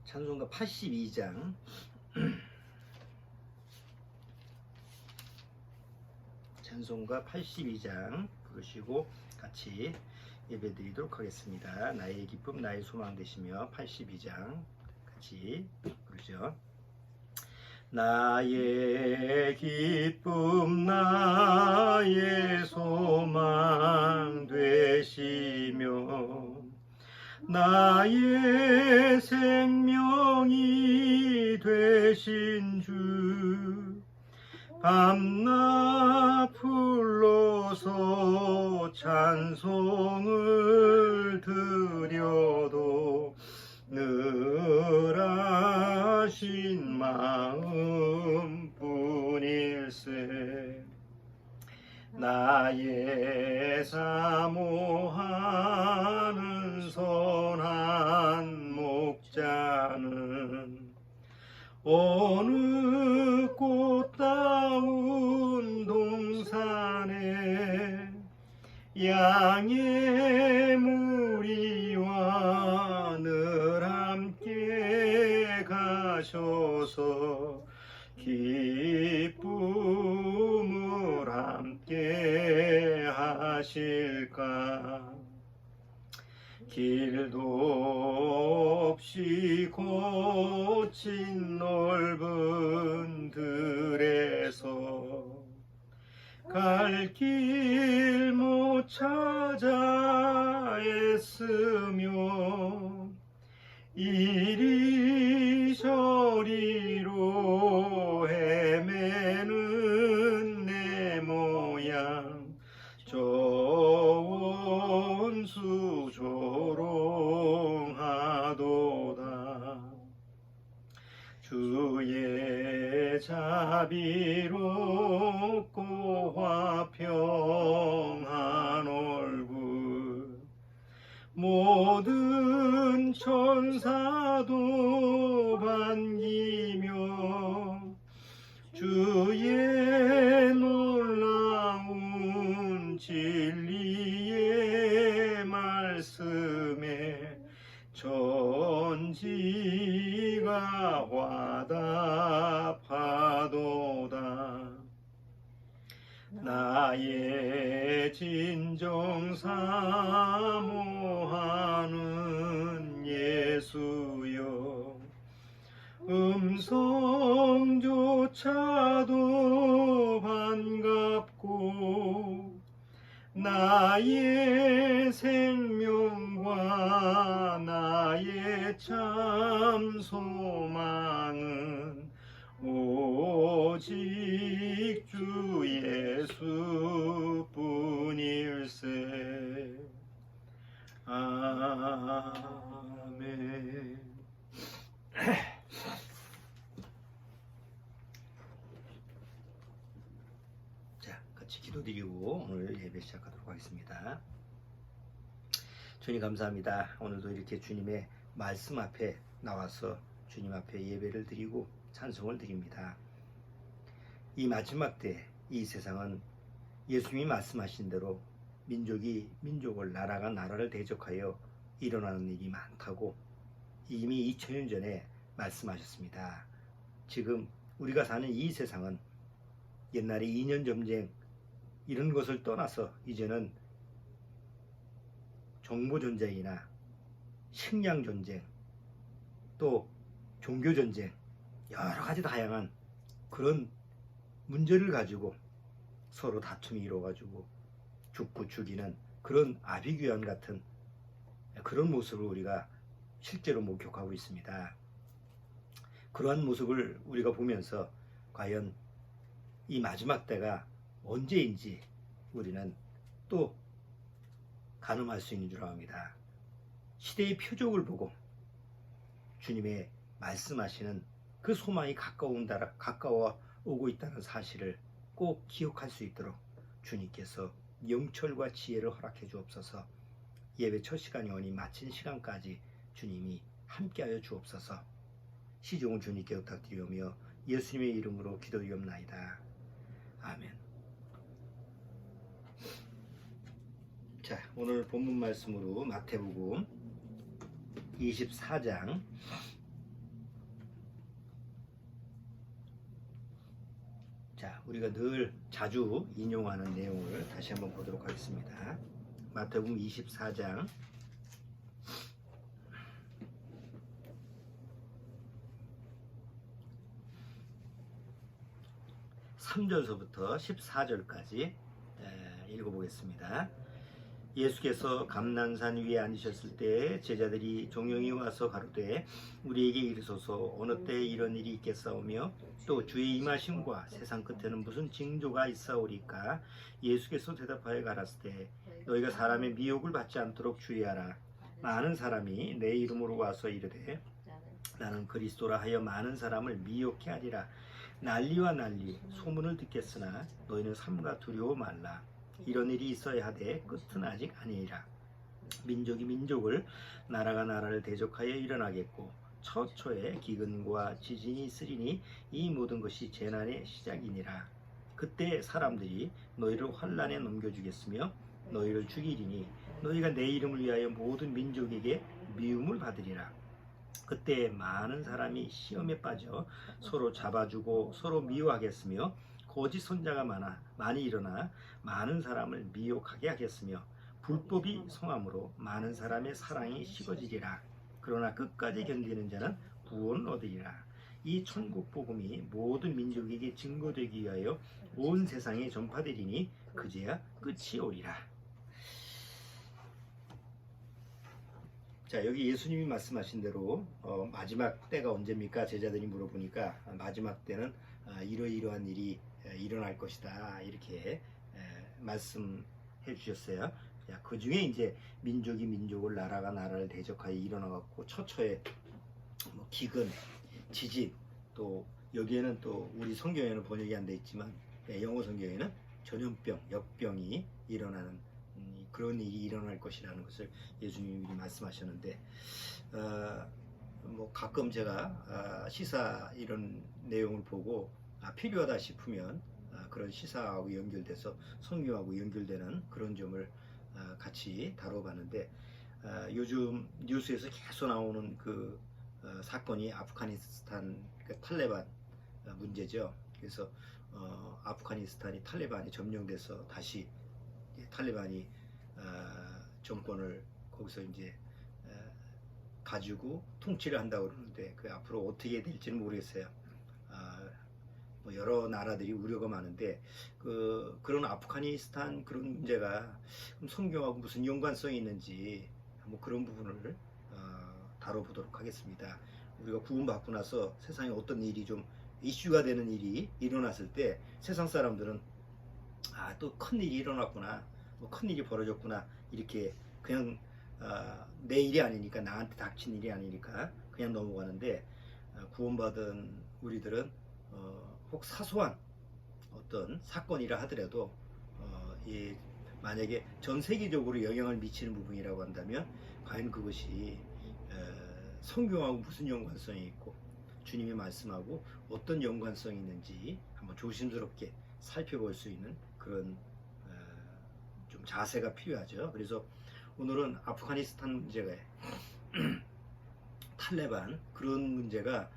찬송가 82장 찬송가 82장 부르시고 같이 예배드리도록 하겠습니다. 나의 기쁨 나의 소망 되시며 82장 같이 부르죠. 나의 기쁨 나의 소망 되시며 나의 생명이 되신 주 밤낮 불러서 찬송을 드려도 늘 하신 마음뿐일세. 나의 사모하는 선한 목자는 어느 꽃다운 동산에 양의 무리와 늘 함께 가셔서 기쁨을 함께 하실까. 길도 없이 거친 넓은 들에서 갈 길 못 찾아 애쓰며 이리저리로 헤매는 내 모양 저 원수 조롱하도다. 주의 자비롭고 화평한 얼굴 모든 천사도 반기며 주의 놀라운 진리의 말씀에 천지가 화답하도다. 나의 진정 사모하는 예수여 음성조차도 반갑고 나의 생명과 나의 참 소망은 오직 주 예수뿐일세. 아멘. 자, 같이 기도드리고 오늘 예배 시작하도록 하겠습니다. 주님 감사합니다. 오늘도 이렇게 주님의 말씀 앞에 나와서 주님 앞에 예배를 드리고 찬송을 드립니다. 이 마지막 때 이 세상은 예수님이 말씀하신 대로 민족이 민족을, 나라가 나라를 대적하여 일어나는 일이 많다고 이미 2000년 전에 말씀하셨습니다. 지금 우리가 사는 이 세상은 옛날에 2년 전쟁 이런 것을 떠나서 이제는 정보전쟁이나 식량전쟁 또 종교전쟁 여러 가지 다양한 그런 문제를 가지고 서로 다툼이 일어가지고 죽고 죽이는 그런 아비규환 같은 그런 모습을 우리가 실제로 목격하고 있습니다. 그러한 모습을 우리가 보면서 과연 이 마지막 때가 언제인지 우리는 또 가늠할 수 있는 줄 압니다. 시대의 표적을 보고 주님의 말씀하시는 그 소망이 가까워 오고 있다는 사실을 꼭 기억할 수 있도록 주님께서 영철과 지혜를 허락해 주옵소서. 예배 첫 시간이 오니 마친 시간까지 주님이 함께하여 주옵소서. 시종은 주님께 부탁드리오며 예수님의 이름으로 기도드리옵나이다. 아멘. 자, 오늘 본문 말씀으로 마태복음 24장 우리가 늘 자주 인용하는 내용을 다시 한번 보도록 하겠습니다. 마태복음 24장 3절서부터 14절까지 읽어보겠습니다. 예수께서 감난산 위에 앉으셨을 때 제자들이 종용이 와서 가로되 우리에게 이르소서 어느 때에 이런 일이 있겠사오며 또 주의 임하심과 세상 끝에는 무슨 징조가 있사오리까? 예수께서 대답하여 가라사대 너희가 사람의 미혹을 받지 않도록 주의하라. 많은 사람이 내 이름으로 와서 이르되 나는 그리스도라 하여 많은 사람을 미혹해 하리라. 난리와 난리 소문을 듣겠으나 너희는 삼가 두려워 말라. 이런 일이 있어야 하되 끝은 아직 아니니라. 민족이 민족을 나라가 나라를 대적하여 일어나겠고 처처에 기근과 지진이 있으리니 이 모든 것이 재난의 시작이니라. 그때 사람들이 너희를 환난에 넘겨주겠으며 너희를 죽이리니 너희가 내 이름을 위하여 모든 민족에게 미움을 받으리라. 그때 많은 사람이 시험에 빠져 서로 잡아주고 서로 미워하겠으며 거짓 선자가 많이 일어나 많은 사람을 미혹하게 하겠으며 불법이 성함으로 많은 사람의 사랑이 식어지리라. 그러나 끝까지 견디는 자는 구원을 얻으리라. 이 천국 복음이 모든 민족에게 증거되기 위하여 온 세상에 전파되리니 그제야 끝이 오리라. 자, 여기 예수님이 말씀하신 대로 마지막 때가 언제입니까? 제자들이 물어보니까 마지막 때는 이러이러한 일이 일어날 것이다 이렇게 말씀해 주셨어요. 그 중에 이제 민족이 민족을 나라가 나라를 대적하여 일어나갖고 처처에 기근, 지진, 또 여기에는 또 우리 성경에는 번역이 안 돼 있지만 영어 성경에는 전염병, 역병이 일어나는 그런 일이 일어날 것이라는 것을 예수님이 말씀하셨는데 가끔 제가 시사 이런 내용을 보고 필요하다 싶으면 그런 시사하고 연결돼서 성경하고 연결되는 그런 점을 같이 다뤄봤는데 요즘 뉴스에서 계속 나오는 그 사건이 아프가니스탄 탈레반 문제죠. 그래서 아프가니스탄이 탈레반이 점령돼서 다시 탈레반이 정권을 거기서 이제 가지고 통치를 한다고 그러는데 그 앞으로 어떻게 될지는 모르겠어요. 여러 나라들이 우려가 많은데 그런 아프가니스탄 그런 문제가 성경하고 무슨 연관성이 있는지 그런 부분을 다뤄보도록 하겠습니다. 우리가 구원받고 나서 세상에 어떤 일이 좀 이슈가 되는 일이 일어났을 때 세상 사람들은 또 큰 일이 일어났구나, 큰 일이 벌어졌구나 이렇게 그냥 내 일이 아니니까, 나한테 닥친 일이 아니니까 그냥 넘어가는데 구원받은 우리들은 혹 사소한 어떤 사건이라 하더라도 만약에 전 세계적으로 영향을 미치는 부분이라고 한다면 과연 그것이 성경하고 무슨 연관성이 있고 주님의 말씀하고 어떤 연관성이 있는지 한번 조심스럽게 살펴볼 수 있는 그런 좀 자세가 필요하죠. 그래서 오늘은 아프가니스탄 문제가 탈레반 그런 문제가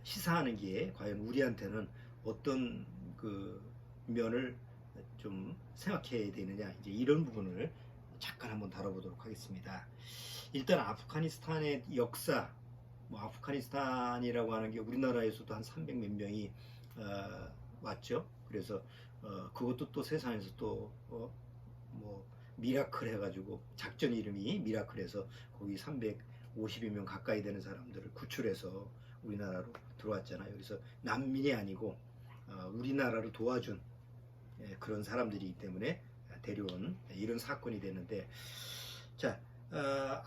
시사하는 게 과연 우리한테는 어떤 그 면을 좀 생각해야 되느냐, 이제 이런 부분을 잠깐 한번 다뤄보도록 하겠습니다. 일단 아프가니스탄의 역사, 아프가니스탄이라고 하는 게 우리나라에서도 한 300 몇 명이 왔죠. 그래서 그것도 또 세상에서 또 미라클 해가지고 작전 이름이 미라클해서 거기 350여 명 가까이 되는 사람들을 구출해서 우리나라로 들어왔잖아요. 그래서 난민이 아니고 우리나라를 도와준 그런 사람들이기 때문에 데려온 이런 사건이 됐는데, 자,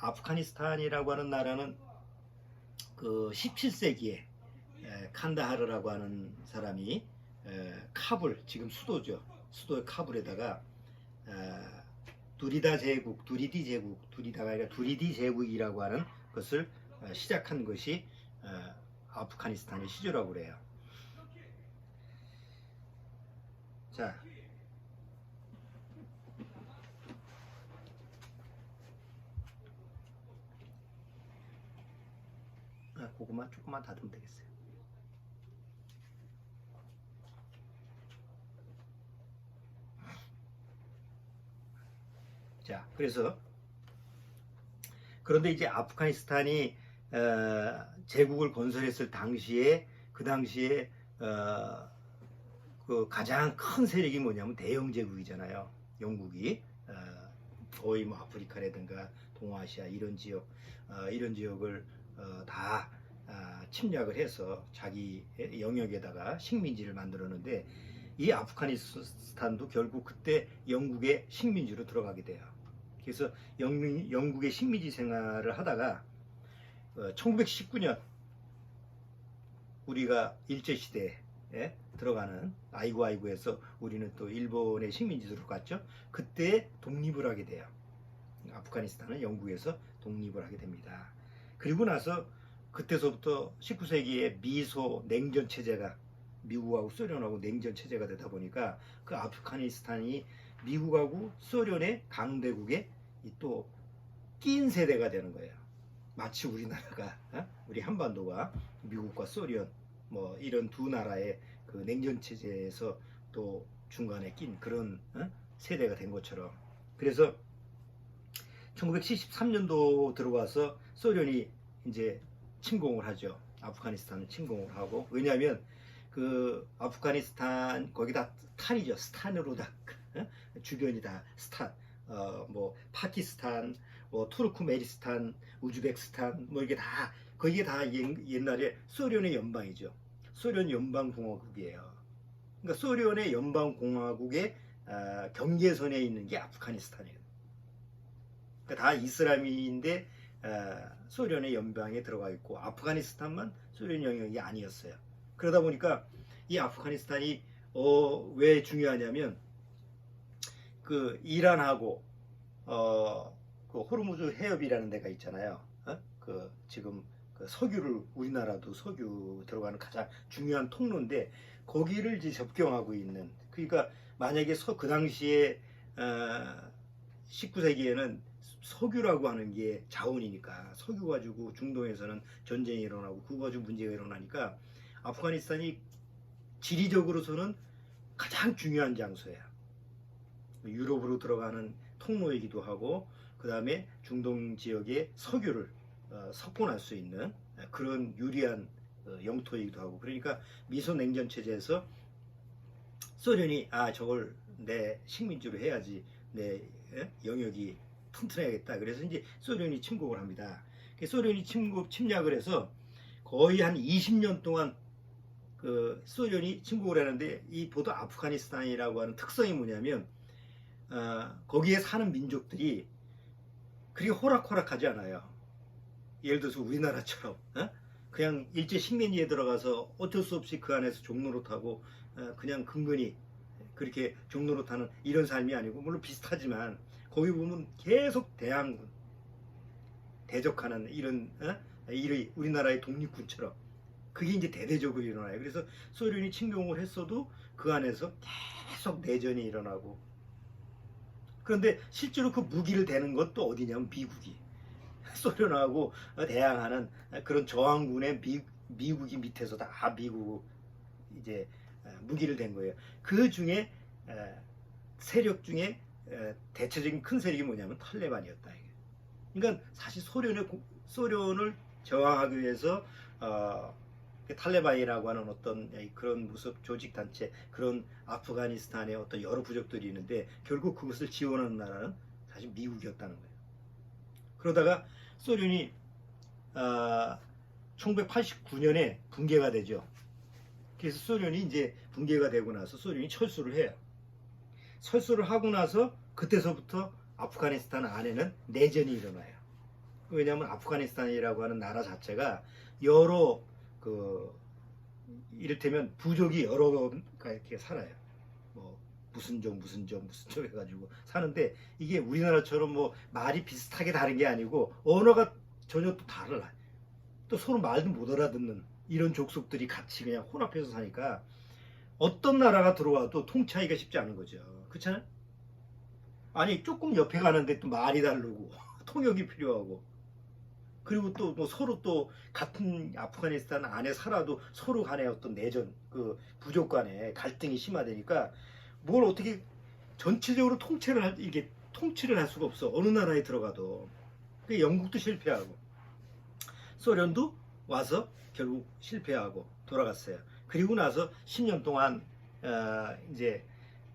아프가니스탄이라고 하는 나라는 그 17세기에 칸다하르라고 하는 사람이 카불, 지금 수도죠. 수도의 카불에다가 두리디가 아니라 두리디 제국이라고 하는 것을 시작한 것이 아프가니스탄의 시조라고 그래요. 자, 그것만 조금만 닫으면 되겠어요. 자, 그런데 이제 아프가니스탄이 제국을 건설했을 당시에 그 당시에 그 가장 큰 세력이 뭐냐면 대영 제국이잖아요. 영국이 거의 뭐 아프리카라든가 동아시아 이런 지역을 다 침략을 해서 자기 영역에다가 식민지를 만들었는데 이 아프가니스탄도 결국 그때 영국의 식민지로 들어가게 돼요. 그래서 영국의 식민지 생활을 하다가 1919년 우리가 일제시대에 들어가는 아이고아이고에서 우리는 또 일본의 식민지로 갔죠. 그때 독립을 하게 돼요. 아프가니스탄은 영국에서 독립을 하게 됩니다. 그리고 나서 그때서부터 19세기에 미소 냉전 체제가 미국하고 소련하고 냉전 체제가 되다 보니까 그 아프가니스탄이 미국하고 소련의 강대국에 또 낀 세대가 되는 거예요. 마치 우리나라가 우리 한반도가 미국과 소련 뭐 이런 두 나라의 그 냉전 체제에서 또 중간에 낀 그런 세대가 된 것처럼. 그래서 1973년도 들어와서 소련이 이제 침공을 하죠. 아프가니스탄을 침공을 하고. 왜냐하면 그 아프가니스탄 거기다 탄이죠. 스탄으로 다 주변이 다 스탄. 뭐 파키스탄, 뭐 투르크메니스탄, 우즈베키스탄 뭐 이게 다 거기에 다 옛날에 소련의 연방이죠. 소련 연방공화국이에요. 그러니까 소련의 연방공화국의 경계선에 있는 게 아프가니스탄이에요. 그러니까 다 이슬람인데 소련의 연방에 들어가 있고 아프가니스탄만 소련 영역이 아니었어요. 그러다 보니까 이 아프가니스탄이 왜 중요하냐면 그 이란하고 그 호르무즈 해협이라는 데가 있잖아요. 그 지금 그 석유를 우리나라도 석유 들어가는 가장 중요한 통로인데 거기를 이제 접경하고 있는. 그러니까 만약에 그 당시에 19세기에는 석유라고 하는 게 자원이니까 석유 가지고 중동에서는 전쟁이 일어나고 그거 가지고 문제가 일어나니까 아프가니스탄이 지리적으로서는 가장 중요한 장소예요. 유럽으로 들어가는 통로이기도 하고 그 다음에 중동 지역에 석유를 석권할 수 있는 그런 유리한 영토이기도 하고. 그러니까 미소 냉전 체제에서 소련이 저걸 내 식민지로 해야지 내 영역이 튼튼해야겠다. 그래서 이제 소련이 침공을 합니다. 소련이 침략을 해서 거의 한 20년 동안 그 소련이 침공을 하는데 이 보도 아프가니스탄이라고 하는 특성이 뭐냐면 거기에 사는 민족들이 그리 호락호락하지 않아요. 예를 들어서 우리나라처럼 그냥 일제 식민지에 들어가서 어쩔 수 없이 그 안에서 종노릇하고 그냥 근근히 그렇게 종노릇하는 이런 삶이 아니고, 물론 비슷하지만 거기 보면 계속 대항군 대적하는 이런 우리나라의 독립군처럼 그게 이제 대대적으로 일어나요. 그래서 소련이 침공을 했어도 그 안에서 계속 내전이 일어나고. 그런데 실제로 그 무기를 대는 것도 어디냐면 미국이 소련하고 대항하는 그런 저항군의 미국이 밑에서 다 미국 이제 무기를 댄 거예요. 그 중에 세력 중에 대체적인 큰 세력이 뭐냐면 탈레반이었다. 그러니까 사실 소련을 저항하기 위해서 탈레반이라고 하는 어떤 그런 무슨 조직 단체, 그런 아프가니스탄의 어떤 여러 부족들이 있는데 결국 그것을 지원하는 나라는 사실 미국이었다는 거예요. 그러다가 소련이 1989년에 붕괴가 되죠. 그래서 소련이 이제 붕괴가 되고 나서 소련이 철수를 해요. 철수를 하고 나서 그때서부터 아프가니스탄 안에는 내전이 일어나요. 왜냐하면 아프가니스탄이라고 하는 나라 자체가 여러 이를테면 부족이 여러 이렇게 살아요. 뭐 무슨 족 해가지고 사는데 이게 우리나라처럼 뭐 말이 비슷하게 다른 게 아니고 언어가 전혀 또 달라. 또 서로 말도 못 알아듣는 이런 족속들이 같이 그냥 혼합해서 사니까 어떤 나라가 들어와도 통치하기가 쉽지 않은 거죠. 그렇잖아요? 아니 조금 옆에 가는데 또 말이 다르고 통역이 필요하고, 그리고 또 뭐 서로 또 같은 아프가니스탄 안에 살아도 서로 간의 어떤 내전, 그 부족 간의 갈등이 심화되니까 뭘 어떻게 전체적으로 통째를 이게 통치를 할 수가 없어. 어느 나라에 들어가도. 그 영국도 실패하고 소련도 와서 결국 실패하고 돌아갔어요. 그리고 나서 10년 동안 이제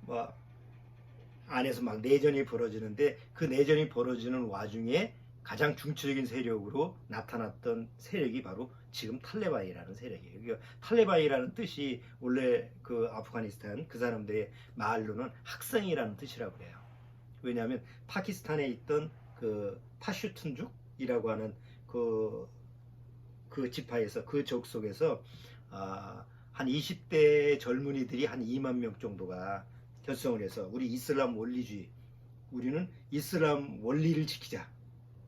뭐 안에서 막 내전이 벌어지는데 그 내전이 벌어지는 와중에 가장 중추적인 세력으로 나타났던 세력이 바로 지금 탈레반이라는 세력이에요. 그러니까 탈레반이라는 뜻이 원래 그 아프가니스탄 그 사람들의 말로는 학생이라는 뜻이라고 그래요. 왜냐하면 파키스탄에 있던 그 파슈툰족이라고 하는 그 지파에서 그 족 속에서 한 20대 젊은이들이 한 2만 명 정도가 결성을 해서 우리 이슬람 원리주의, 우리는 이슬람 원리를 지키자,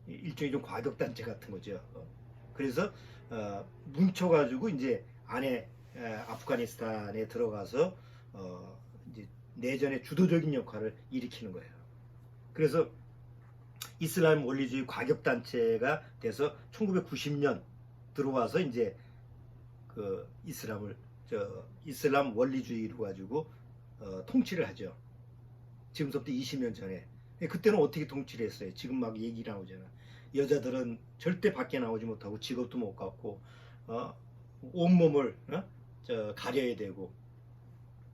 일종의 좀 과격단체 같은 거죠. 그래서 뭉쳐가지고 이제 안에 아프가니스탄에 들어가서 이제 내전의 주도적인 역할을 일으키는 거예요. 그래서 이슬람 원리주의 과격단체가 돼서 1990년 들어와서 이제 그 이슬람 원리주의로 가지고 통치를 하죠. 지금부터 20년 전에. 그때는 어떻게 통치를 했어요? 지금 막 얘기 나오잖아. 여자들은 절대 밖에 나오지 못하고 직업도 못 갖고 온몸을 가려야 되고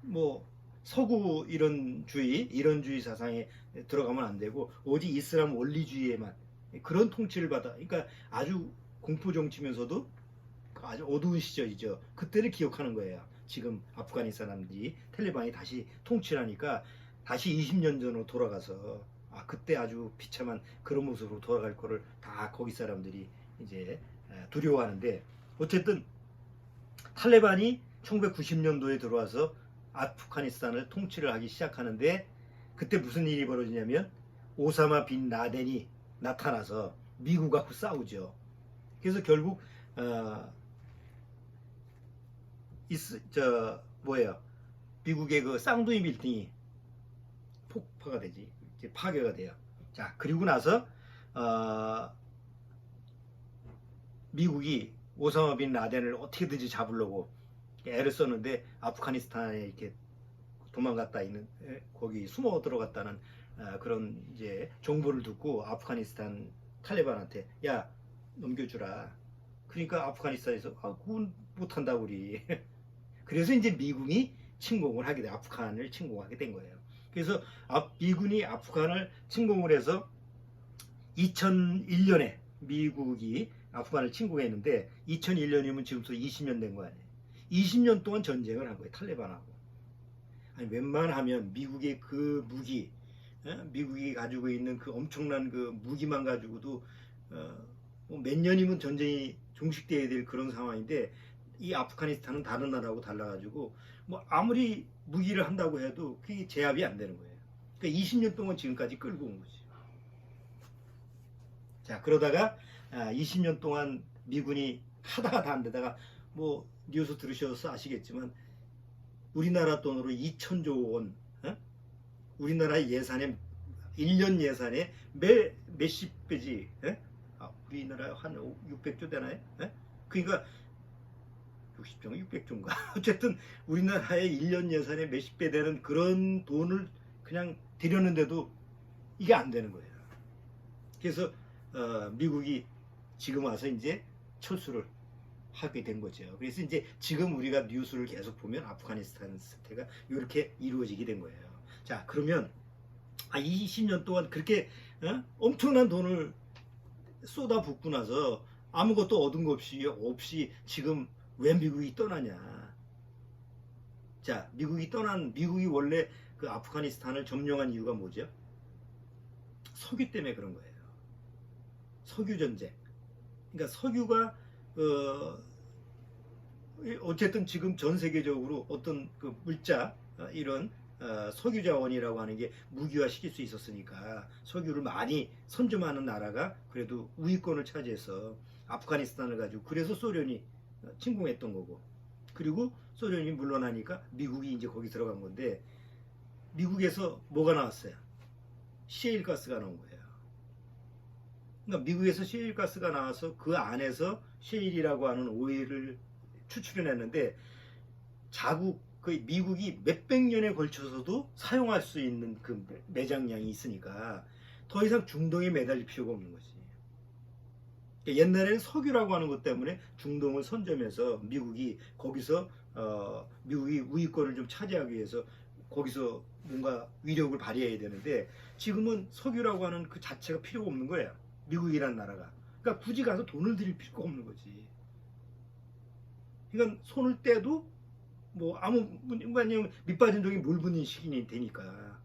뭐 서구 이런 주의 사상에 들어가면 안 되고 오직 이슬람 원리주의에만 그런 통치를 받아. 그러니까 아주 공포 정치면서도 아주 어두운 시절이죠. 그때를 기억하는 거예요. 지금 아프가니스탄 사람들이 탈레반이 다시 통치를 하니까 다시 20년 전으로 돌아가서 그때 아주 비참한 그런 모습으로 돌아갈 거를 다 거기 사람들이 이제 두려워하는데, 어쨌든 탈레반이 1990년도에 들어와서 아프가니스탄을 통치를 하기 시작하는데 그때 무슨 일이 벌어지냐면 오사마 빈 라덴이 나타나서 미국하고 싸우죠. 그래서 결국 미국의 그 쌍둥이 빌딩이 폭파가 되지, 이제 파괴가 돼요. 자, 그리고 나서 미국이 오사마 빈 라덴을 어떻게든지 잡으려고 애를 썼는데 아프가니스탄에 이렇게 도망갔다 있는, 거기 숨어 들어갔다는 그런 이제 정보를 듣고 아프가니스탄 탈레반한테 야 넘겨주라. 그러니까 아프가니스탄에서 그건 못한다 우리. 그래서 이제 미군이 침공을 하게 돼, 아프간을 침공하게 된 거예요. 그래서 미군이 아프간을 침공을 해서 2001년에 미국이 아프간을 침공했는데 2001년이면 지금부터 20년 된 거 아니에요. 20년 동안 전쟁을 한 거예요, 탈레반하고. 아니, 웬만하면 미국의 그 무기, 미국이 가지고 있는 그 엄청난 그 무기만 가지고도 몇 년이면 전쟁이 종식돼야 될 그런 상황인데, 이 아프가니스탄은 다른 나라하고 달라가지고 뭐 아무리 무기를 한다고 해도 그게 제압이 안 되는 거예요. 그러니까 20년 동안 지금까지 끌고 온 거지. 자, 그러다가 20년 동안 미군이 하다가 다 안 되다가 뭐 뉴스 들으셔서 아시겠지만 우리나라 돈으로 2천조 원, 우리나라 예산에 1년 예산에 몇십 배지, 우리나라 한 600조 되나요? 그러니까 60조인가 600조인가 어쨌든 우리나라의 1년 예산에 몇십 배 되는 그런 돈을 그냥 들였는데도 이게 안 되는 거예요. 그래서 미국이 지금 와서 이제 철수를 하게 된 거죠. 그래서 이제 지금 우리가 뉴스를 계속 보면 아프가니스탄 사태가 이렇게 이루어지게 된 거예요. 자, 그러면 20년 동안 그렇게 엄청난 돈을 쏟아붓고 나서 아무것도 얻은 것 없이 지금 왜 미국이 떠나냐. 자, 미국이 원래 그 아프가니스탄을 점령한 이유가 뭐죠? 석유 때문에 그런 거예요. 석유 전쟁. 그러니까 석유가 어쨌든 지금 전 세계적으로 어떤 그 물자, 이런 석유 자원이라고 하는 게 무기화시킬 수 있었으니까 석유를 많이 선점하는 나라가 그래도 우위권을 차지해서 아프가니스탄을 가지고, 그래서 소련이 침공했던 거고, 그리고 소련이 물러나니까 미국이 이제 거기 들어간 건데, 미국에서 뭐가 나왔어요? 시에일 가스가 나온 거예요. 그러니까 미국에서 시에일 가스가 나와서 그 안에서 시에일이라고 하는 오일을 추출해냈는데 자국 그 미국이 몇백 년에 걸쳐서도 사용할 수 있는 그 매장량이 있으니까 더 이상 중동에 매달릴 필요가 없는 거지. 옛날에는 석유라고 하는 것 때문에 중동을 선점해서 미국이 거기서 미국이 우위권을 좀 차지하기 위해서 거기서 뭔가 위력을 발휘해야 되는데 지금은 석유라고 하는 그 자체가 필요가 없는 거야. 미국이란 나라가. 그러니까 굳이 가서 돈을 들일 필요가 없는 거지. 그러니까 손을 떼도 뭐 아무 아니면 밑빠진 독이 물 붓는 시기니 되니까.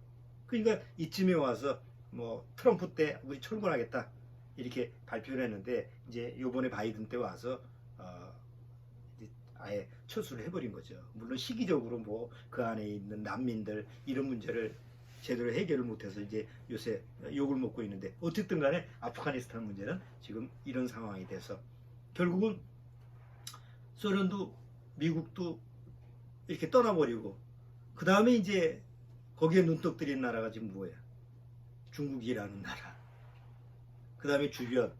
그러니까 이쯤에 와서 뭐 트럼프 때 우리 철군하겠다 이렇게 발표를 했는데 이제 요번에 바이든 때 와서 이제 아예 철수를 해버린 거죠. 물론 시기적으로 뭐 그 안에 있는 난민들 이런 문제를 제대로 해결을 못해서 이제 요새 욕을 먹고 있는데 어쨌든 간에 아프가니스탄 문제는 지금 이런 상황이 돼서 결국은 소련도 미국도 이렇게 떠나버리고 그 다음에 이제 거기에 눈독 들인 나라가 지금 뭐야? 중국이라는 나라. 그 다음에 주변,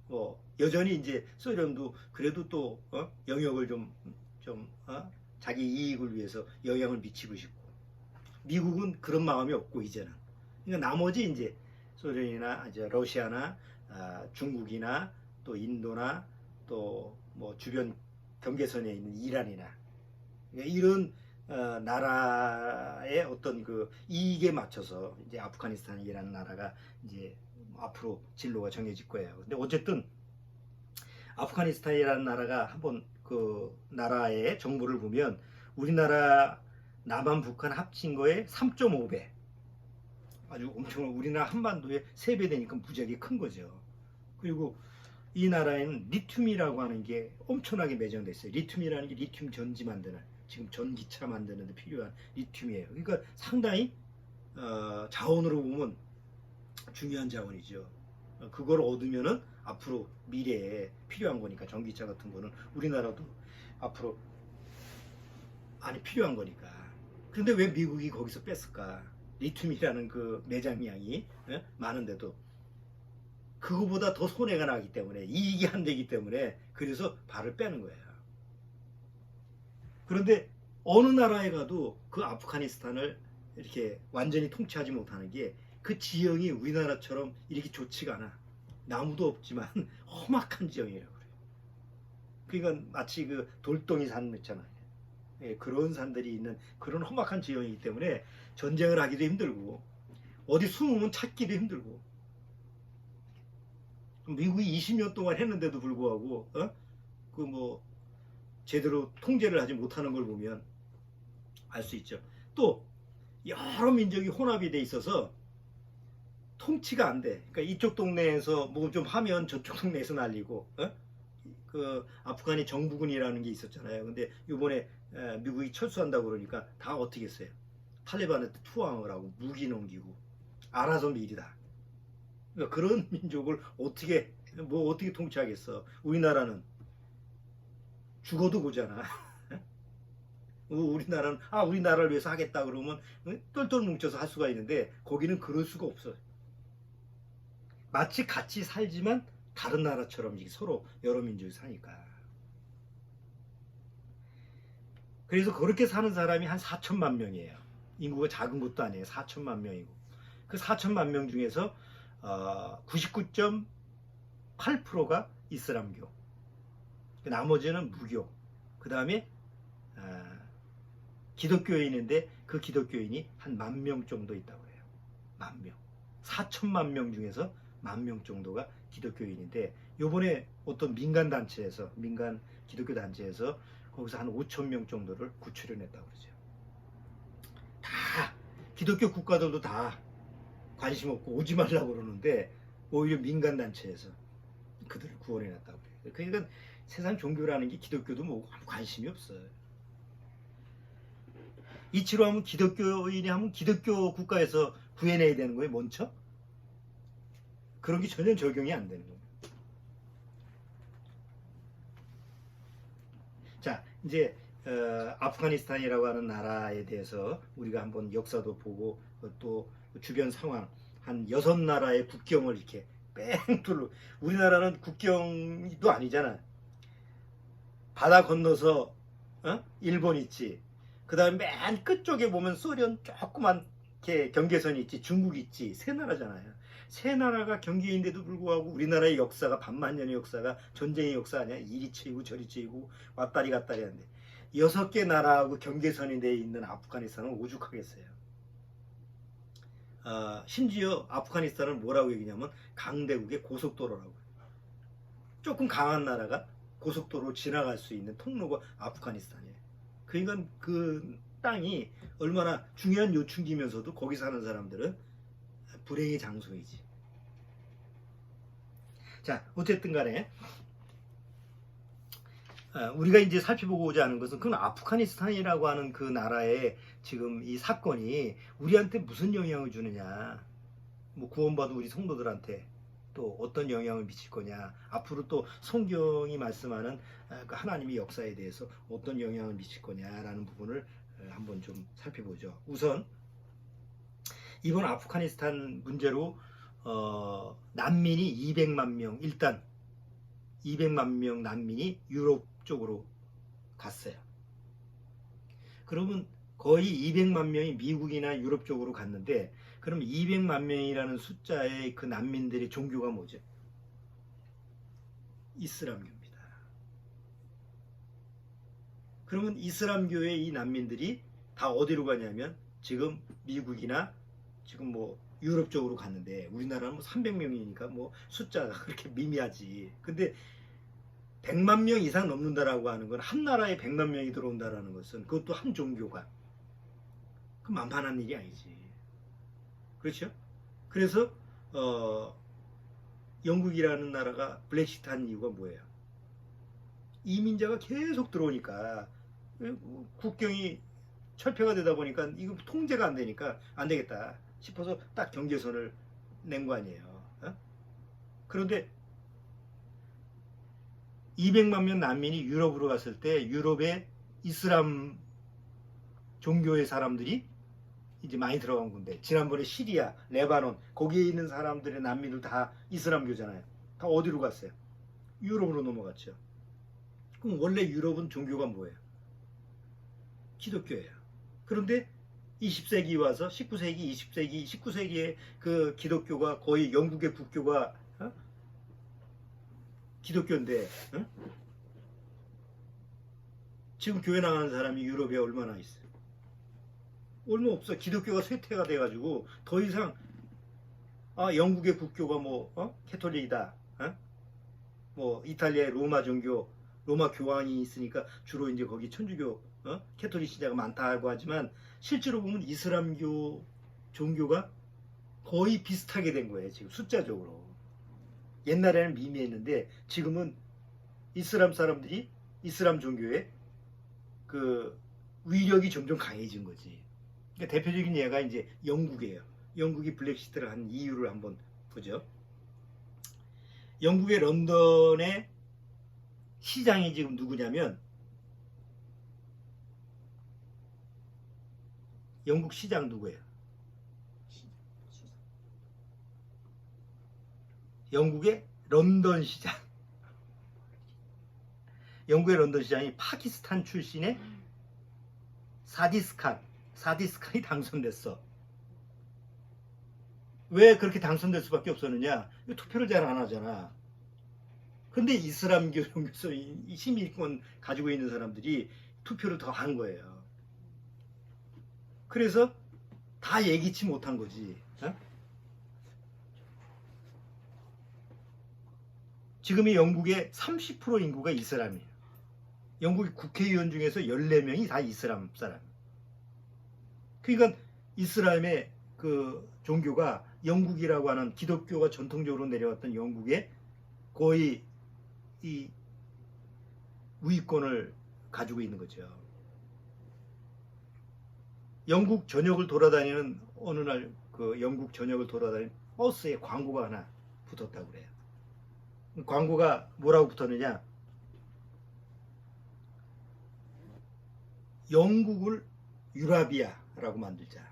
뭐 여전히 이제 소련도 그래도 또 영역을 좀 자기 이익을 위해서 영향을 미치고 싶고 미국은 그런 마음이 없고 이제는. 그러니까 나머지 이제 소련이나 이제 러시아나 중국이나 또 인도나 또 뭐 주변 경계선에 있는 이란이나 그러니까 이런 나라의 어떤 그 이익에 맞춰서 이제 아프가니스탄이라는 나라가 이제 앞으로 진로가 정해질 거예요. 근데 어쨌든 아프가니스탄이라는 나라가 한번 그 나라의 정보를 보면 우리나라 남한 북한 합친 거에 3.5배 아주 엄청 우리나라 한반도의 3배 되니까 무지하게 큰 거죠. 그리고 이 나라에는 리튬이라고 하는 게 엄청나게 매장돼 있어요. 리튬이라는 게 리튬 전지 만드는 지금 전기차 만드는 데 필요한 리튬이에요. 그러니까 상당히 자원으로 보면 중요한 자원이죠. 그걸 얻으면은 앞으로 미래에 필요한 거니까 전기차 같은 거는 우리나라도 앞으로 많이 필요한 거니까. 근데 왜 미국이 거기서 뺐을까? 리튬이라는 그 매장량이 많은데도 그거보다 더 손해가 나기 때문에 이익이 안 되기 때문에 그래서 발을 빼는 거예요. 그런데 어느 나라에 가도 그 아프가니스탄을 이렇게 완전히 통치하지 못하는 게 그 지형이 우리나라처럼 이렇게 좋지가 않아. 나무도 없지만 험악한 지형이라고 그래요. 그러니까 마치 그 돌덩이 산 있잖아요. 예, 그런 산들이 있는 그런 험악한 지형이기 때문에 전쟁을 하기도 힘들고 어디 숨으면 찾기도 힘들고 미국이 20년 동안 했는데도 불구하고 그 뭐 제대로 통제를 하지 못하는 걸 보면 알 수 있죠. 또 여러 민족이 혼합이 돼 있어서 통치가 안 돼. 그러니까 이쪽 동네에서 뭐 좀 하면 저쪽 동네에서 날리고 그 아프간이 정부군이라는 게 있었잖아요. 근데 이번에 미국이 철수한다고 그러니까 다 어떻게 했어요? 탈레반한테 투항을 하고 무기 넘기고 알아서 일이다. 그러니까 그런 민족을 어떻게 통치하겠어? 우리나라는 죽어도 고잖아. 우리나라는 우리나라를 위해서 하겠다 그러면 똘똘 뭉쳐서 할 수가 있는데 거기는 그럴 수가 없어요. 마치 같이 살지만 다른 나라처럼 서로 여러 민족이 사니까. 그래서 그렇게 사는 사람이 한 4천만 명이에요. 인구가 작은 것도 아니에요. 4천만 명이고. 그 4천만 명 중에서 99.8%가 이슬람교. 나머지는 무교. 그 다음에 기독교인인데 그 기독교인이 한 10,000명 정도 있다고 해요. 10,000명. 4천만 명 중에서 10,000명 정도가 기독교인인데 요번에 어떤 민간 기독교 단체에서 거기서 한 5,000명 정도를 구출해냈다고 그러죠. 다 기독교 국가들도 다 관심 없고 오지 말라고 그러는데 오히려 민간 단체에서 그들을 구원해냈다고 그래요. 그러니까 세상 종교라는 게 기독교도 뭐 관심이 없어요. 이치로 하면 기독교인이 하면 기독교 국가에서 구해내야 되는 거예요, 먼저? 그런 게 전혀 적용이 안 되는 거예요. 자, 이제 아프가니스탄이라고 하는 나라에 대해서 우리가 한번 역사도 보고 또 주변 상황 한 6나라의 국경을 이렇게 뺑 둘러. 우리나라는 국경도 아니잖아. 바다 건너서 일본 있지. 그 다음에 맨 끝쪽에 보면 소련 조그만 이렇게 경계선이 있지, 중국 있지, 세 나라잖아요. 세 나라가 경계인데도 불구하고 우리나라의 역사가 반만 년의 역사가 전쟁의 역사 아니야? 이리 치이고 저리 치이고 왔다리 갔다리 하는데 6개 나라하고 경계선이 돼 있는 아프가니스탄은 오죽하겠어요. 심지어 아프가니스탄을 뭐라고 얘기냐면 강대국의 고속도로라고. 조금 강한 나라가 고속도로 지나갈 수 있는 통로가 아프가니스탄이에요. 그러니까 그 땅이 얼마나 중요한 요충지면서도 거기 사는 사람들은 불행의 장소이지. 자, 어쨌든 간에 우리가 이제 살펴보고자 하는 것은 그 아프가니스탄이라고 하는 그 나라의 지금 이 사건이 우리한테 무슨 영향을 주느냐, 뭐 구원받은 우리 성도들한테 또 어떤 영향을 미칠 거냐, 앞으로 또 성경이 말씀하는 그 하나님의 역사에 대해서 어떤 영향을 미칠 거냐라는 부분을 한번 좀 살펴보죠. 우선 이번 아프가니스탄 문제로 난민이 200만 명, 일단 200만 명 난민이 유럽 쪽으로 갔어요. 그러면 거의 200만 명이 미국이나 유럽 쪽으로 갔는데, 그럼 200만 명이라는 숫자의 그 난민들의 종교가 뭐죠? 이슬람교입니다. 그러면 이슬람교의 이 난민들이 다 어디로 가냐면 지금 미국이나 지금 뭐 유럽 쪽으로 갔는데, 우리나라는 뭐 300명이니까 뭐 숫자가 그렇게 미미하지. 근데 100만 명 이상 넘는다라고 하는 건, 한 나라에 100만 명이 들어온다라는 것은 그것도 한 종교가, 그 만만한 일이 아니지. 그렇죠? 그래서 영국이라는 나라가 블랙시트 한 이유가 뭐예요? 이민자가 계속 들어오니까 국경이 철폐가 되다 보니까 이거 통제가 안 되니까 안 되겠다 싶어서 딱 경계선을 낸 거 아니에요. 그런데 200만 명 난민이 유럽으로 갔을 때 유럽의 이슬람 종교의 사람들이 이제 많이 들어간 건데, 지난번에 시리아, 레바논 거기에 있는 사람들의 난민들 다 이슬람교잖아요. 다 어디로 갔어요? 유럽으로 넘어갔죠. 그럼 원래 유럽은 종교가 뭐예요? 기독교예요. 그런데 20세기 와서 19세기, 20세기, 19세기에 그 기독교가 거의 영국의 국교가 기독교인데 지금 교회 나가는 사람이 유럽에 얼마나 있어요? 얼마 없어. 기독교가 쇠퇴가 돼가지고 더 이상 영국의 국교가 뭐 캐톨릭이다, 뭐 이탈리아의 로마 종교, 로마 교황이 있으니까 주로 이제 거기 천주교, 캐톨릭 신자가 많다고 하지만 실제로 보면 이슬람교 종교가 거의 비슷하게 된 거예요. 지금 숫자적으로. 옛날에는 미미했는데 지금은 이슬람 사람들이 이슬람 종교의 그 위력이 점점 강해진 거지. 그러니까 대표적인 예가 이제 영국이에요. 영국이 블랙시트를 한 이유를 한번 보죠. 영국의 런던의 시장이 지금 누구냐면, 영국 시장 누구예요? 영국의 런던 시장. 영국의 런던 시장이 파키스탄 출신의 사디스칸이 당선됐어. 왜 그렇게 당선될 수밖에 없었느냐? 투표를 잘 안 하잖아. 근데 이슬람교 종교에서 시민권 가지고 있는 사람들이 투표를 더 한 거예요. 그래서 다 예기치 못한 거지. 지금의 영국의 30% 인구가 이슬람이에요. 영국 국회의원 중에서 14명이 다 이슬람 사람. 그러니까 이슬람의 그 종교가 영국이라고 하는 기독교가 전통적으로 내려왔던 영국의 거의 이 우위권을 가지고 있는 거죠. 영국 전역을 돌아다니는 어느 날 그 영국 전역을 돌아다니는 버스에 광고가 하나 붙었다고 그래요. 광고가 뭐라고 붙었느냐? 영국을 유라비아라고 만들자.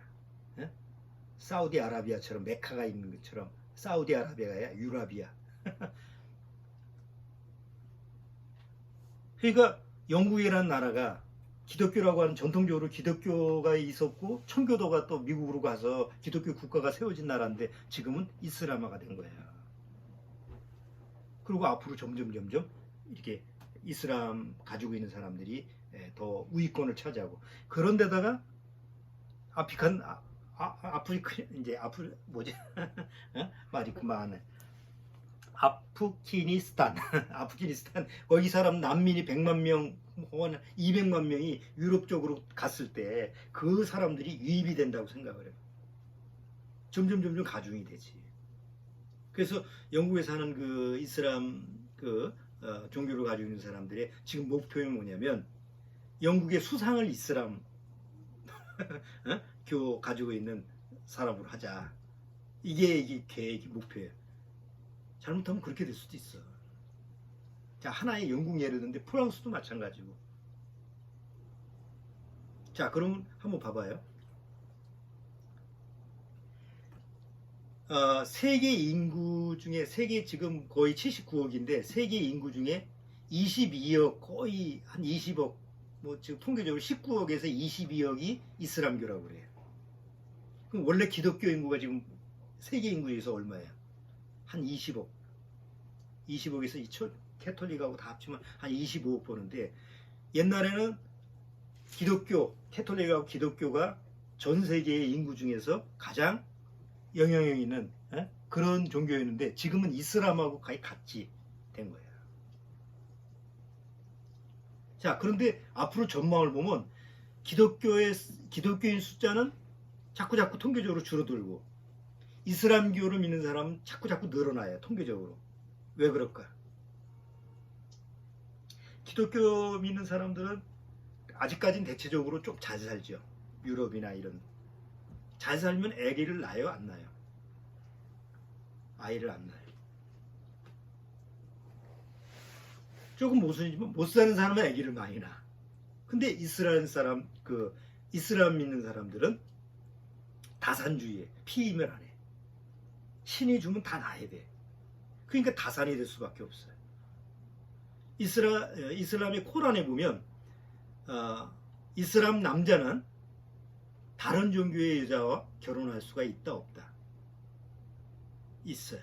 사우디아라비아처럼 메카가 있는 것처럼 사우디아라비아가 아니라 유라비아. 그러니까 영국이라는 나라가 기독교라고 하는 전통적으로 기독교가 있었고 청교도가 또 미국으로 가서 기독교 국가가 세워진 나라인데 지금은 이슬람화가 된 거예요. 그리고 앞으로 점점 이렇게 이슬람 가지고 있는 사람들이 더 우위권을 차지하고, 그런데다가 아프리카 이제 뭐지 말이 그만해. 아프기니스탄 아프기니스탄 거기 사람 난민이 100만 명 혹은 200만 명이 유럽 쪽으로 갔을 때 그 사람들이 유입이 된다고 생각을 해요. 점점 가중이 되지. 그래서 영국에 사는 그 이슬람 종교를 가지고 있는 사람들의 지금 목표는 뭐냐면 영국의 수상을 이슬람 교 가지고 있는 사람으로 하자. 이게 계획이 목표예요. 잘못하면 그렇게 될 수도 있어. 자, 하나의 영국 예를 드는데 프랑스도 마찬가지고. 자, 그럼 한번 봐봐요. 세계 인구 중에, 세계 지금 거의 79억인데 세계 인구 중에 22억, 거의 한 20억, 뭐 지금 통계적으로 19억에서 22억이 이슬람교라고 그래요. 그럼 원래 기독교 인구가 지금 세계 인구에서 얼마예요? 한 20억. 20억에서 캐톨릭하고 다 합치면 한 25억 보는데, 옛날에는 캐톨릭하고 기독교가 전 세계의 인구 중에서 가장 영향력 있는 그런 종교였는데 지금은 이슬람하고 거의 같이 된 거예요. 자, 그런데 앞으로 전망을 보면 기독교인 숫자는 자꾸 통계적으로 줄어들고 이슬람교를 믿는 사람은 자꾸 늘어나요. 통계적으로. 왜 그럴까? 기독교 믿는 사람들은 아직까지는 대체적으로 좀 잘 살죠. 유럽이나 이런. 잘 살면 아기를 낳아요? 안 낳아요? 아이를 안 낳아요. 조금 못 사는 사람은 아기를 많이 낳아. 근데 이슬람 믿는 사람들은 다산주의에 피임을 안 해. 신이 주면 다 낳아야 돼. 그러니까 다산이 될 수밖에 없어요. 이슬람의 코란에 보면 이슬람 남자는 다른 종교의 여자와 결혼할 수가 있다 없다? 있어요.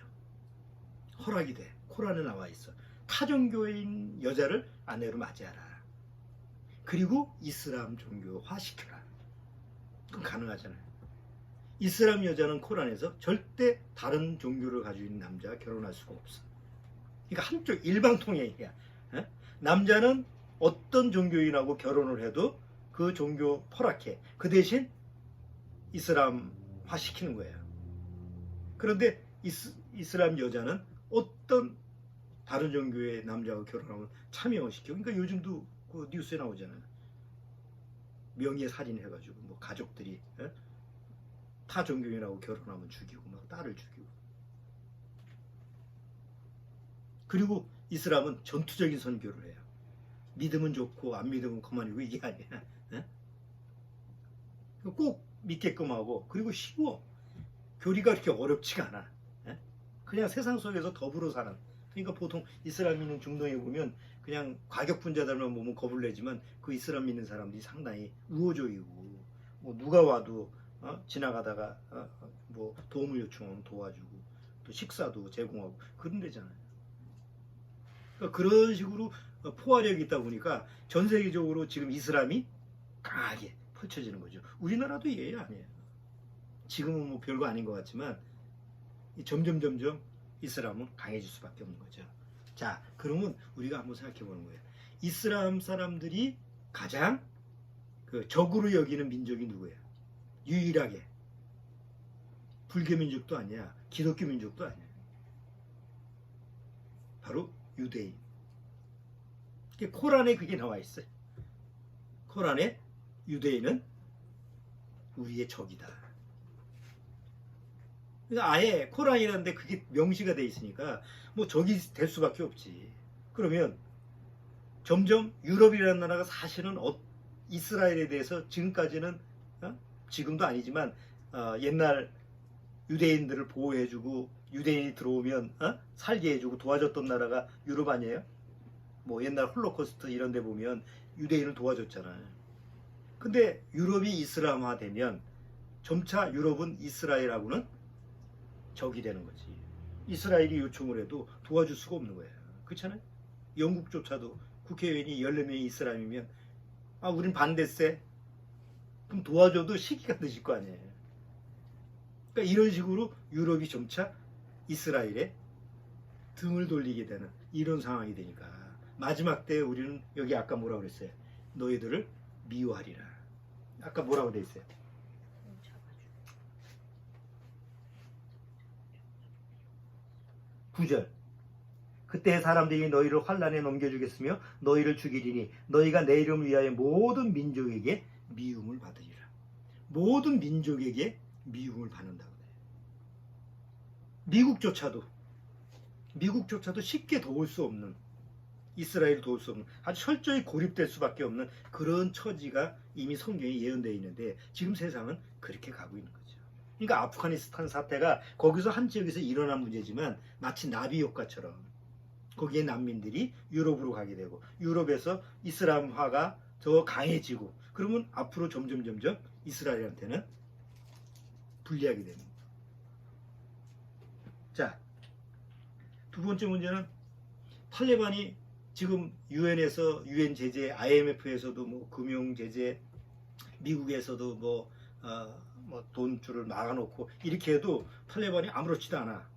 허락이 돼. 코란에 나와 있어. 타 종교인 여자를 아내로 맞이하라. 그리고 이슬람 종교화 시켜라. 그건 가능하잖아요. 이슬람 여자는 코란에서 절대 다른 종교를 가지고 있는 남자와 결혼할 수가 없어. 그러니까 한쪽 일방통행이야. 남자는 어떤 종교인하고 결혼을 해도 그 종교 허락해. 그 대신 이슬람화 시키는 거예요. 그런데 이슬람 여자는 어떤 다른 종교의 남자하고 결혼하면 참여시켜. 그러니까 요즘도 그 뉴스에 나오잖아요. 명예 살인해가지고 뭐 가족들이 타 종교인하고 결혼하면 죽이고 막 딸을 죽이고. 그리고 이슬람은 전투적인 선교를 해요. 믿으면 좋고 안 믿으면 그만이고 이게 아니야. 꼭 믿게끔 하고, 그리고 쉬워. 교리가 그렇게 어렵지가 않아. 그냥 세상 속에서 더불어 사는. 그러니까 보통 이슬람 믿는 중동에 보면 그냥 과격분자들만 보면 겁을 내지만 그 이슬람 믿는 사람들이 상당히 우호적이고, 뭐 누가 와도 지나가다가 뭐 도움을 요청하면 도와주고 또 식사도 제공하고 그런 데잖아요. 그러니까 그런 식으로 포화력이 있다 보니까 전 세계적으로 지금 이슬람이 강하게 펼쳐지는 거죠. 우리나라도 이게 아니에요. 지금은 뭐 별거 아닌 것 같지만 점점 이슬람은 강해질 수밖에 없는 거죠. 자, 그러면 우리가 한번 생각해 보는 거예요. 이슬람 사람들이 가장 적으로 여기는 민족이 누구예요? 유일하게 불교 민족도 아니야, 기독교 민족도 아니야. 바로 유대인. 코란에 그게 나와 있어요. 코란에 유대인은 우리의 적이다. 그러니까 아예 코란이라는데 그게 명시가 돼 있으니까 뭐 적이 될 수밖에 없지. 그러면 점점 유럽이라는 나라가 사실은 이스라엘에 대해서 지금까지는 지금도 아니지만 옛날 유대인들을 보호해주고 유대인이 들어오면 살게 해주고 도와줬던 나라가 유럽 아니에요? 뭐 옛날 홀로코스트 이런 데 보면 유대인을 도와줬잖아요. 근데 유럽이 이슬람화되면 점차 유럽은 이스라엘하고는 적이 되는 거지. 이스라엘이 요청을 해도 도와줄 수가 없는 거예요. 그렇잖아요? 영국조차도 국회의원이 14명이 이슬람이면 우린 반대세. 그럼 도와줘도 시기가 늦을 거 아니에요. 그러니까 이런 식으로 유럽이 점차 이스라엘에 등을 돌리게 되는 이런 상황이 되니까 마지막 때 우리는 여기 아까 뭐라고 그랬어요? 너희들을 미워하리라. 아까 뭐라고 돼 있어요? 9절. 그때 사람들이 너희를 환란에 넘겨주겠으며 너희를 죽이리니 너희가 내 이름을 위하여 모든 민족에게 미움을 받으리라. 모든 민족에게 미움을 받는다고 해요. 미국조차도 쉽게 도울 수 없는, 이스라엘을 도울 수 없는, 아주 철저히 고립될 수밖에 없는 그런 처지가 이미 성경에 예언되어 있는데 지금 세상은 그렇게 가고 있는 거죠. 그러니까 아프가니스탄 사태가 거기서 한 지역에서 일어난 문제지만 마치 나비 효과처럼 거기에 난민들이 유럽으로 가게 되고 유럽에서 이슬람화가 더 강해지고 그러면 앞으로 점점 이스라엘한테는 불리하게 됩니다. 자, 두 번째 문제는 탈레반이 지금 유엔에서 유엔 제재, IMF에서도 뭐 금융 제재, 미국에서도 뭐 돈줄을 막아놓고 이렇게 해도 탈레반이 아무렇지도 않아.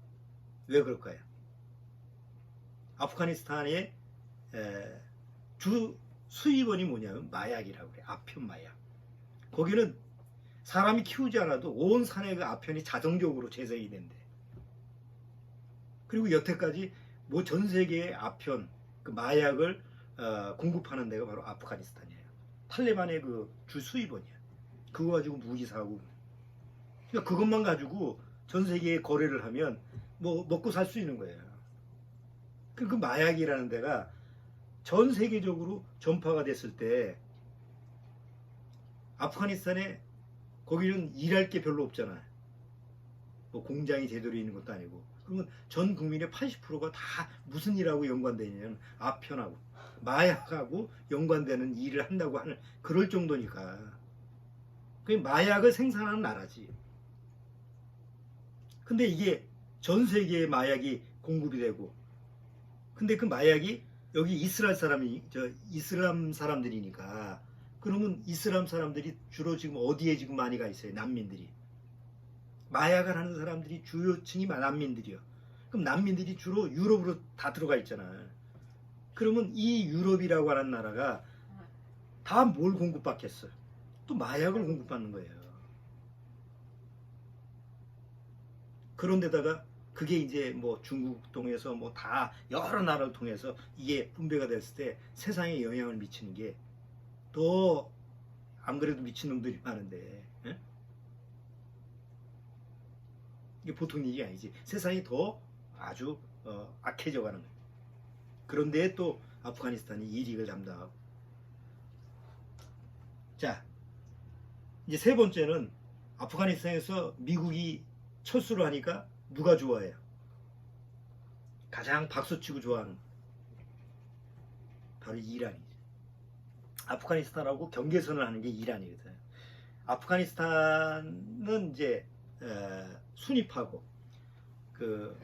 왜 그럴까요? 아프가니스탄의 주 수입원이 뭐냐면 마약이라고 그래. 아편 마약. 거기는 사람이 키우지 않아도 온 산에 그 아편이 자동적으로 재생이 된대. 그리고 여태까지 뭐 전 세계의 아편, 그 마약을 공급하는 데가 바로 아프가니스탄이에요. 탈레반의 그 주 수입원이야. 그거 가지고 무기 사고. 그러니까 그것만 가지고 전 세계에 거래를 하면 뭐 먹고 살 수 있는 거예요. 그 마약이라는 데가 전 세계적으로 전파가 됐을 때 아프가니스탄에 거기는 일할 게 별로 없잖아요. 뭐 공장이 제대로 있는 것도 아니고. 그러면 전 국민의 80%가 다 무슨 일하고 연관되냐면 아편하고 마약하고 연관되는 일을 한다고 하는 그럴 정도니까. 그 마약을 생산하는 나라지. 근데 이게 전 세계에 마약이 공급이 되고 근데 그 마약이 여기 이슬람 사람들이니까 그러면 이슬람 사람들이 주로 지금 어디에 지금 많이 가 있어요? 난민들이. 마약을 하는 사람들이 주요층이 난민들이요. 그럼 난민들이 주로 유럽으로 다 들어가 있잖아. 그러면 이 유럽이라고 하는 나라가 다 뭘 공급받겠어요? 또 마약을 공급받는 거예요. 그런데다가 그게 이제 뭐 중국 통해서 뭐 다 여러 나라를 통해서 이게 분배가 됐을 때 세상에 영향을 미치는 게 더 안 그래도 미친 놈들이 많은데 에? 이게 보통 일이 아니지. 세상이 더 아주 악해져 가는 거예요. 그런데 또 아프가니스탄이 이익을 담당하고. 자, 이제 세 번째는 아프가니스탄에서 미국이 철수를 하니까 누가 좋아해요? 가장 박수치고 좋아하는 바로 이란이죠. 아프가니스탄하고 경계선을 하는 게 이란이거든. 아프가니스탄은 이제 순위파고 그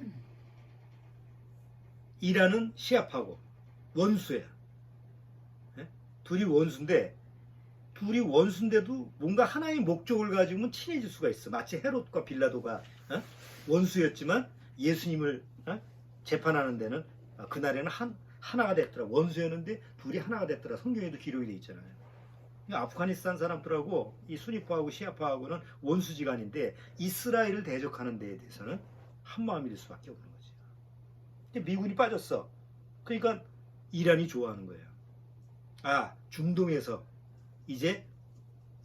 이란은 시아파고 원수야. 둘이 원수인데도 뭔가 하나의 목적을 가지고는 친해질 수가 있어. 마치 헤롯과 빌라도가 원수였지만 예수님을 재판하는 데는 그날에는 하나가 됐더라. 원수였는데 둘이 하나가 됐더라. 성경에도 기록이 돼 있잖아요. 아프가니스탄 사람들하고 이 수니파하고 시아파하고는 원수지간인데 이스라엘을 대적하는 데에 대해서는 한마음이 될 수밖에 없는 거지. 근데 미군이 빠졌어. 그러니까 이란이 좋아하는 거예요. 중동에서 이제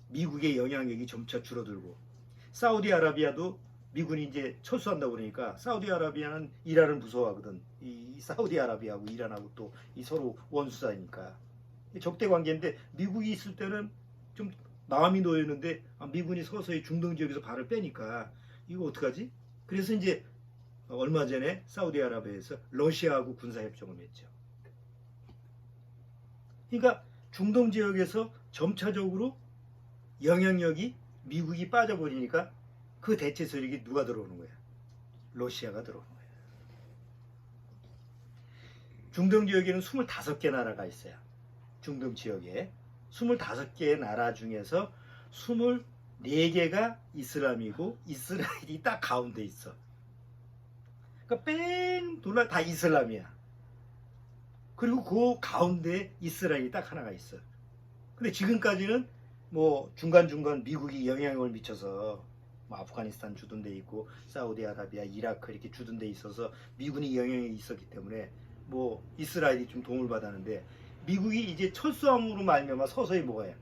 미국의 영향력이 점차 줄어들고 사우디아라비아도 미군이 이제 철수한다고 그러니까 사우디아라비아는 이란을 무서워하거든. 이 사우디아라비아하고 이란하고 또 이 서로 원수사니까 적대 관계인데 미국이 있을 때는 좀 마음이 놓였는데 미군이 서서히 중동 지역에서 발을 빼니까 이거 어떡하지? 그래서 이제 얼마 전에 사우디아라비아에서 러시아하고 군사협정을 맺죠. 그러니까 중동 지역에서 점차적으로 영향력이 미국이 빠져버리니까 그 대체 세력이 누가 들어오는 거야? 러시아가 들어오는 거야. 중동 지역에는 25개 나라가 있어요. 중동 지역에 25개의 나라 중에서 24개가 이슬람이고 이스라엘이 딱 가운데 있어. 그러니까 뺑 돌아 다 이슬람이야. 그리고 그 가운데 이스라엘이 딱 하나가 있어. 근데 지금까지는 뭐 중간중간 미국이 영향을 미쳐서 뭐 아프가니스탄 주둔 데 있고 사우디아라비아, 이라크 이렇게 주둔 데 있어서 미군이 영향이 있었기 때문에 뭐 이스라엘이 좀 도움을 받았는데 미국이 이제 철수함으로 말미암아 서서히 뭐가요?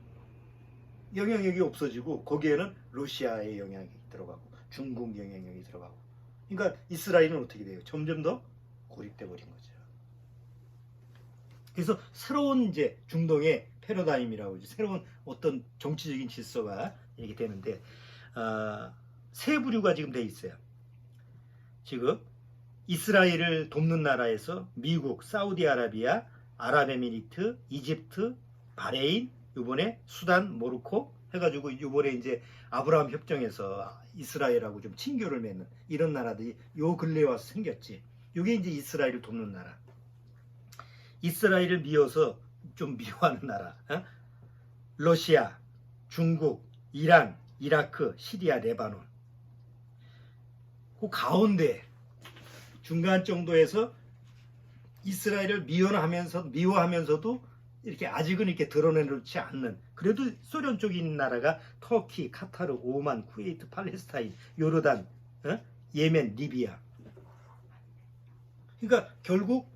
영향력이 없어지고 거기에는 러시아의 영향이 들어가고 중국 영향력이 들어가고 그러니까 이스라엘은 어떻게 돼요? 점점 더 고립돼 버린 거죠. 그래서 새로운 이제 중동의 패러다임이라고 이제 새로운 어떤 정치적인 질서가 이렇게 되는데 세 부류가 지금 돼 있어요. 지금 이스라엘을 돕는 나라에서 미국, 사우디아라비아, 아랍에미리트, 이집트, 바레인, 이번에 수단, 모로코 해가지고 이번에 이제 아브라함 협정에서 이스라엘하고 좀 친교를 맺는 이런 나라들이 요 근래에 와서 생겼지. 이게 이제 이스라엘을 돕는 나라. 이스라엘을 미워서 좀 미워하는 나라. 러시아, 중국, 이란, 이라크, 시리아, 레바논. 그 가운데 중간 정도에서 이스라엘을 미워하면서도 이렇게 아직은 이렇게 드러내놓지 않는 그래도 소련 쪽에 있는 나라가 터키, 카타르, 오만, 쿠웨이트, 팔레스타인, 요르단, 예멘, 리비아. 그러니까 결국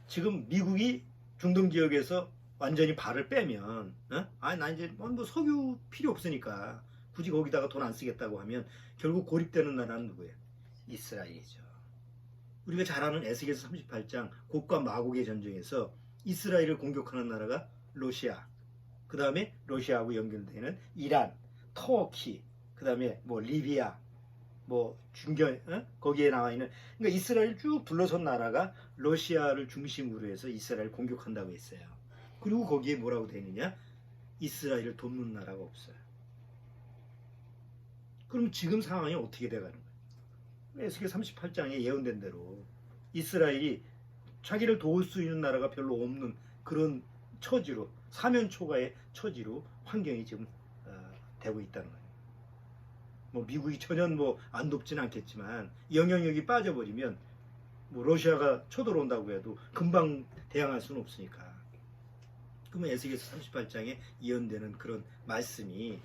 지금 미국이 중동 지역에서 완전히 발을 빼면 나 이제 뭐 석유 필요 없으니까 굳이 거기다가 돈 안 쓰겠다고 하면 결국 고립되는 나라는 누구예요? 이스라엘이죠. 우리가 잘 아는 에스겔서 38장 곡과 마곡의 전쟁에서 이스라엘을 공격하는 나라가 러시아, 그 다음에 러시아하고 연결되는 이란, 터키, 그 다음에 뭐 리비아, 뭐 중견 거기에 나와 있는 그러니까 이스라엘 쭉 둘러선 나라가 러시아를 중심으로 해서 이스라엘 공격한다고 했어요. 그리고 거기에 뭐라고 되어 있느냐? 이스라엘을 돕는 나라가 없어요. 그럼 지금 상황이 어떻게 돼가는 거예요? 에스겔 38장에 예언된 대로 이스라엘이 자기를 도울 수 있는 나라가 별로 없는 그런 처지로 사면초가의 처지로 환경이 지금 되고 있다는 거예요. 뭐 미국이 전혀 뭐 안 돕지는 않겠지만 영향력이 빠져버리면 뭐 러시아가 쳐들어온다고 해도 금방 대항할 수는 없으니까. 그러면 에스겔서 38장에 예언되는 그런 말씀이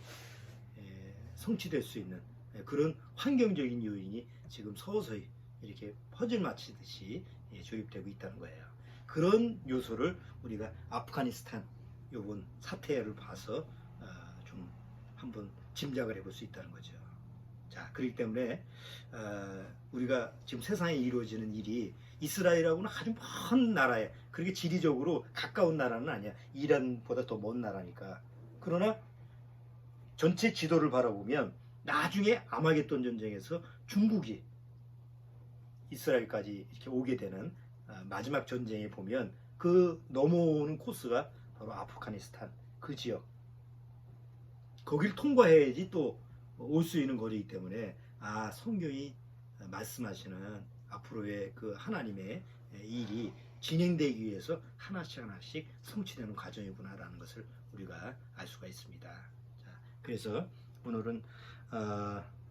성취될 수 있는 그런 환경적인 요인이 지금 서서히 이렇게 퍼즐 맞히듯이 조입되고 있다는 거예요. 그런 요소를 우리가 아프가니스탄 요번 사태를 봐서 좀 한번 짐작을 해볼 수 있다는 거죠. 자, 그렇기 때문에 우리가 지금 세상에 이루어지는 일이 이스라엘하고는 아주 먼 나라에 그렇게 지리적으로 가까운 나라는 아니야. 이란보다 더 먼 나라니까. 그러나 전체 지도를 바라보면 나중에 아마겟돈 전쟁에서 중국이 이스라엘까지 이렇게 오게 되는 마지막 전쟁에 보면 그 넘어오는 코스가 바로 아프가니스탄 그 지역 거길 통과해야지 또 올 수 있는 거리이기 때문에 성경이 말씀하시는 앞으로의 그 하나님의 일이 진행되기 위해서 하나씩 성취되는 과정이구나라는 것을 우리가 알 수가 있습니다. 자, 그래서 오늘은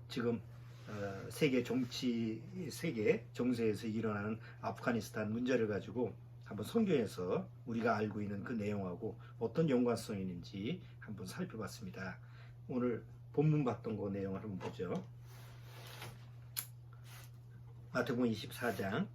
지금 세계 정세에서 일어나는 아프가니스탄 문제를 가지고 한번 성경에서 우리가 알고 있는 그 내용하고 어떤 연관성이 있는지 한번 살펴봤습니다. 오늘 본문 봤던 그 내용을 한번 보죠. 마태복음 24장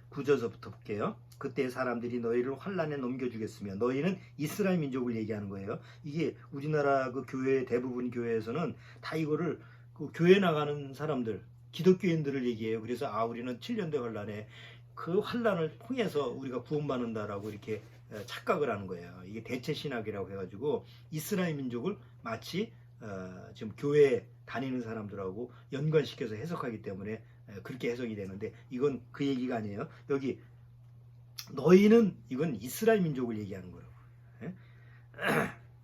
9절서부터 볼게요. 그때 사람들이 너희를 환란에 넘겨주겠으며 너희는 이스라엘 민족을 얘기하는 거예요. 이게 우리나라 그 교회 대부분 교회에서는 다 이거를 그 교회 나가는 사람들 기독교인들을 얘기해요. 그래서 우리는 7년대 환란에 그 환란을 통해서 우리가 구원받는다라고 이렇게 착각을 하는 거예요. 이게 대체 신학이라고 해가지고 이스라엘 민족을 마치 지금 교회 다니는 사람들하고 연관시켜서 해석하기 때문에 그렇게 해석이 되는데 이건 그 얘기가 아니에요. 여기 너희는 이건 이스라엘 민족을 얘기하는 거라고. 예?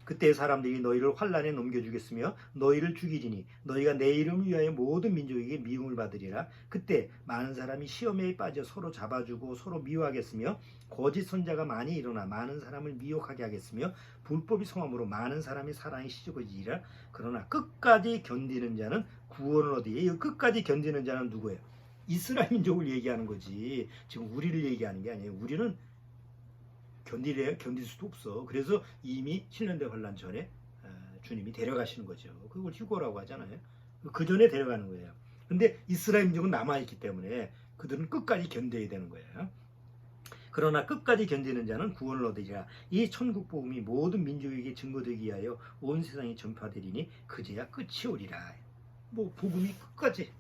그때 사람들이 너희를 환란에 넘겨주겠으며 너희를 죽이리니 너희가 내 이름을 위하여 모든 민족에게 미움을 받으리라. 그때 많은 사람이 시험에 빠져 서로 잡아주고 서로 미워하겠으며 거짓 선자가 많이 일어나 많은 사람을 미혹하게 하겠으며 불법이 성함으로 많은 사람이 사랑이 시적어지리라. 그러나 끝까지 견디는 자는 구원을 얻으리라. 이 끝까지 견디는 자는 누구예요? 이스라엘 민족을 얘기하는 거지. 지금 우리를 얘기하는 게 아니에요. 우리는 견딜 수도 없어. 그래서 이미 7년대 환란 전에 주님이 데려가시는 거죠. 그걸 휴거라고 하잖아요. 그 전에 데려가는 거예요. 근데 이스라엘 민족은 남아있기 때문에 그들은 끝까지 견뎌야 되는 거예요. 그러나 끝까지 견디는 자는 구원을 얻으리라. 이 천국 복음이 모든 민족에게 증거되기 위하여 온 세상에 전파되리니 그제야 끝이 오리라. 뭐 복음이 끝까지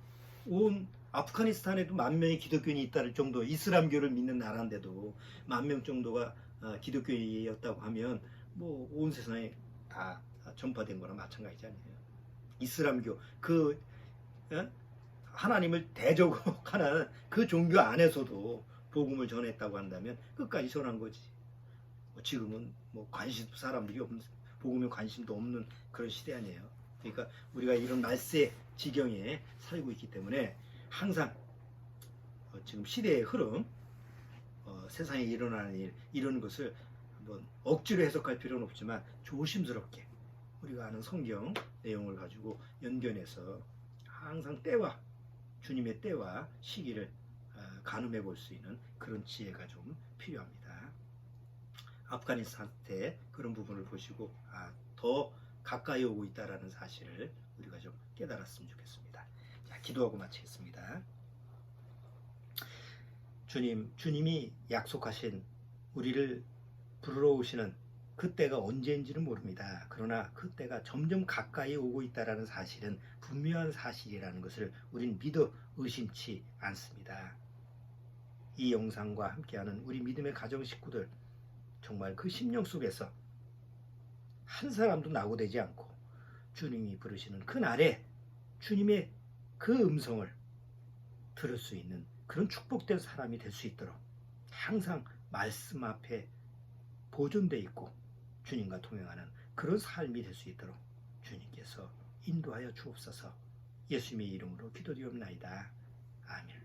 온 아프가니스탄에도 10,000명의 기독교인이 있다를 정도, 이슬람교를 믿는 나라인데도 10,000명 정도가 기독교인이었다고 하면 뭐 온 세상에 다 전파된 거나 마찬가지지 아니에요. 이슬람교 그 하나님을 대적으로 하는 그 종교 안에서도 복음을 전했다고 한다면 끝까지 전한 거지. 지금은 뭐 사람들이 없는, 복음에 관심도 없는 그런 시대 아니에요. 그러니까 우리가 이런 말세 지경에 살고 있기 때문에 항상 지금 시대의 흐름, 세상에 일어나는 일, 이런 것을 한번 억지로 해석할 필요는 없지만 조심스럽게 우리가 아는 성경 내용을 가지고 연결해서 항상 때와 주님의 때와 시기를 가늠해 볼 수 있는 그런 지혜가 좀 필요합니다. 아프가니스탄 때 그런 부분을 보시고 더 가까이 오고 있다는 사실을 우리가 좀 깨달았으면 좋겠습니다. 자, 기도하고 마치겠습니다. 주님이 약속하신 우리를 부르러 오시는 그때가 언제인지는 모릅니다. 그러나 그때가 점점 가까이 오고 있다는 사실은 분명한 사실이라는 것을 우린 믿어 의심치 않습니다. 이 영상과 함께하는 우리 믿음의 가정 식구들, 정말 그 심령 속에서 한 사람도 낙오되지 않고 주님이 부르시는 그 날에 주님의 그 음성을 들을 수 있는 그런 축복된 사람이 될 수 있도록 항상 말씀 앞에 보존되어 있고 주님과 동행하는 그런 삶이 될 수 있도록 주님께서 인도하여 주옵소서. 예수님의 이름으로 기도드리옵나이다. 아멘.